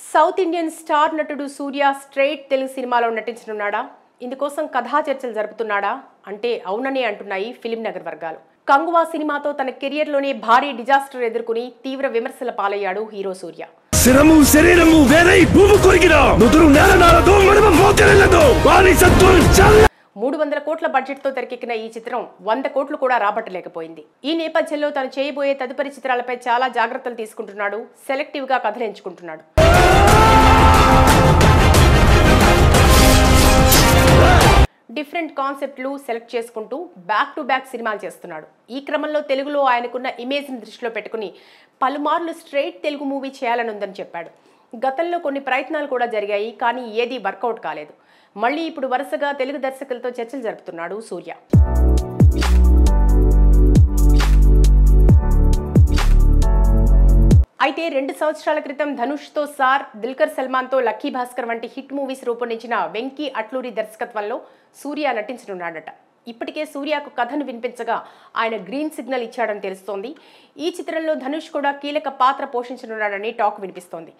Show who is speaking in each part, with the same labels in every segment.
Speaker 1: South Indian star నటుడు సూర్య straight Telugu సినిమాలో నటించనున్నాడా? ఇందుకోసం కథా చర్చలు జరుపుతున్నాడా అంటే అవుననే అంటున్నాయి ఫిలిం నగర్ వర్గాలు. కంగువా సినిమాతో తన కెరియర్లోనే భారీ డిజాస్టర్ ఎదుర్కొని తీవ్ర విమర్శల పాలయ్యాడు హీరో సూర్య.
Speaker 2: శిరము శరీరము వేరై భూమి కొరికినా నుదురు నేల నాలతో మడమ మోకెరలతో వారి సత్తులు చల్ల
Speaker 1: 300 కోట్ల బడ్జెట్ తో తెరకెక్కిన ఈ చిత్రం 100 కోట్లు కూడా రాబట్టలేకపోయింది. ఈ నేపథ్యంలో తను చేయబోయే తదుపరి చిత్రాలపై చాలా జాగ్రత్తలు తీసుకుంటున్నాడు. సెలెక్టివ్ గా కథలు ఎంచుకుంటున్నాడు. డిఫరెంట్ కాన్సెప్ట్లు సెలెక్ట్ చేసుకుంటూ బ్యాక్ టు బ్యాక్ సినిమాలు చేస్తున్నాడు. ఈ క్రమంలో తెలుగులో ఆయనకున్న ఇమేజ్ని దృష్టిలో పెట్టుకుని పలుమార్లు స్ట్రైట్ తెలుగు మూవీ చేయాలని ఉందని చెప్పాడు. గతంలో కొన్ని ప్రయత్నాలు కూడా జరిగాయి, కానీ ఏదీ వర్కౌట్ కాలేదు. మళ్ళీ ఇప్పుడు వరుసగా తెలుగు దర్శకులతో చర్చలు జరుపుతున్నాడు సూర్య. అయితే 2 సంవత్సరాల క్రితం ధనుష్తో సార్, దుల్కర్ సల్మాన్తో లక్కీ భాస్కర్ వంటి హిట్ మూవీస్ రూపొందించిన వెంకీ అట్లూరి దర్శకత్వంలో సూర్య నటించనున్నాడట. ఇప్పటికే సూర్యకు కథను వినిపించగా ఆయన గ్రీన్ సిగ్నల్ ఇచ్చాడని తెలుస్తోంది. ఈ చిత్రంలో ధనుష్ కూడా కీలక పాత్ర పోషించనున్నాడని టాక్ వినిపిస్తోంది.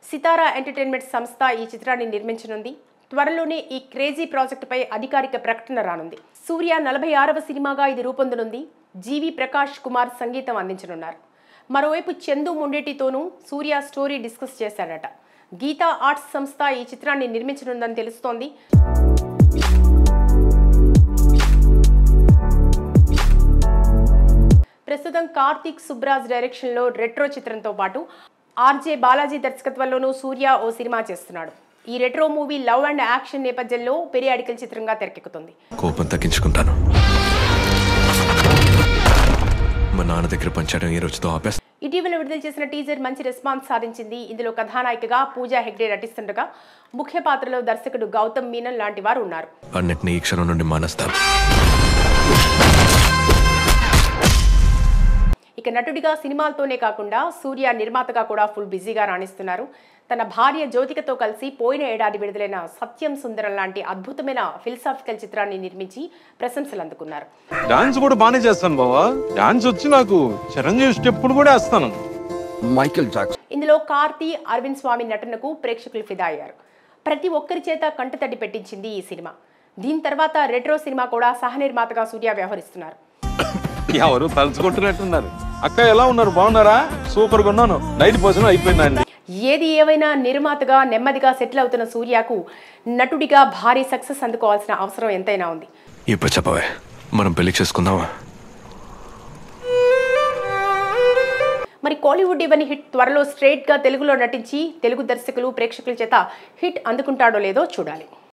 Speaker 1: సితారా ఎంటర్టైన్మెంట్ సంస్థ ఈ చిత్రాన్ని నిర్మించనుంది. త్వరలోనే ఈ క్రేజీ ప్రాజెక్టుపై అధికారిక ప్రకటన రానుంది. సూర్య 46వ సినిమాగా ఇది రూపొందనుంది. జీవి ప్రకాష్ కుమార్ సంగీతం అందించనున్నారు. మరోవైపు చందు మొండేటితోనూ సూర్య స్టోరీ డిస్కస్ చేశాడట. గీతా ఆర్ట్స్ సంస్థ ఈ చిత్రాన్ని నిర్మించనుందని తెలుస్తోంది. ప్రస్తుతం కార్తీక్ సుబ్రాజ్ డైరెక్షన్లో రెట్రో చిత్రంతో పాటు ఆర్జే బాలాజీ దర్శకత్వంలోనూ సూర్య ఓ సినిమా చేస్తున్నాడు. ఈ retro movie love and action నేపథ్యంలో పెరియాడికల్ చిత్రంగా తెరకెక్కుతుంది.
Speaker 2: కోపం తగ్గించుకుంటాను. మా నాన్న దగ్గర పంచడం ఈ రోజుతో ఆపేస్తా.
Speaker 1: ఇటీవల విడుదల చేసిన టీజర్ మంచి రెస్పాన్స్ సాధించింది. ఇందులో కథానాయికగా పూజా హెగ్డే నటిస్తుండగా ముఖ్య పాత్రలో దర్శకుడు గౌతమ్ మీనన్ లాంటి వారు ఉన్నారు.
Speaker 2: అన్నిటినీ ఈ క్షణం నుండి మానేస్తాను.
Speaker 1: ఇక నటుడిగా సినిమాలతోనే కాకుండా సూర్య నిర్మాతగా కూడా ఫుల్ బిజీగా రాణిస్తున్నారు. తన భార్య జ్యోతికతో కలిసి పోయిన ఏడాది విడుదలైన సత్యం సుందరం లాంటి అద్భుతమైన ఫిలసాఫికల్ చిత్రాన్ని నిర్మించి ప్రశంసలు అందుకున్నారు.
Speaker 3: డాన్స్ కూడా బానే చేస్తాను బావా. డాన్స్ వచ్చి నాకు చిరంజీవి స్టెప్పులు కూడా వేస్తాను.
Speaker 2: Michael Jackson.
Speaker 1: ఇందులో కార్తీ, అరవింద్ స్వామి నటనకు ప్రేక్షకులు ఫిదా అయ్యారు. ప్రతి ఒక్కరి చేత కంటతడి పెట్టించింది ఈ సినిమా. దీని తర్వాత రెట్రో సినిమా కూడా సహనిర్మాతగా సూర్య వ్యవహరిస్తున్నారు.
Speaker 3: ఎవరు తలుచుకుంటున్నట్టున్నారు. అక్క ఎలా ఉన్నారు? బాగున్నారా? సూపర్ గా ఉన్నాను. నైట్ భోజనం అయిపోయిందండి.
Speaker 1: ఏది ఏవైనా నిర్మాతగా నెమ్మదిగా సెటిల్ అవుతున్న సూర్యకు నటుడిగా భారీ సక్సెస్ అందుకోవాల్సిన అవసరం ఎంతైనా ఉంది.
Speaker 2: ఇప్పుడు చెప్పవే, మనం పెళ్లి చేసుకుందామా?
Speaker 1: మరి కోలీవుడ్ ఇవన్నీ హిట్ త్వరలో స్ట్రైట్ గా తెలుగులో నటించి తెలుగు దర్శకులు ప్రేక్షకుల చేత హిట్ అందుకుంటాడో లేదో చూడాలి.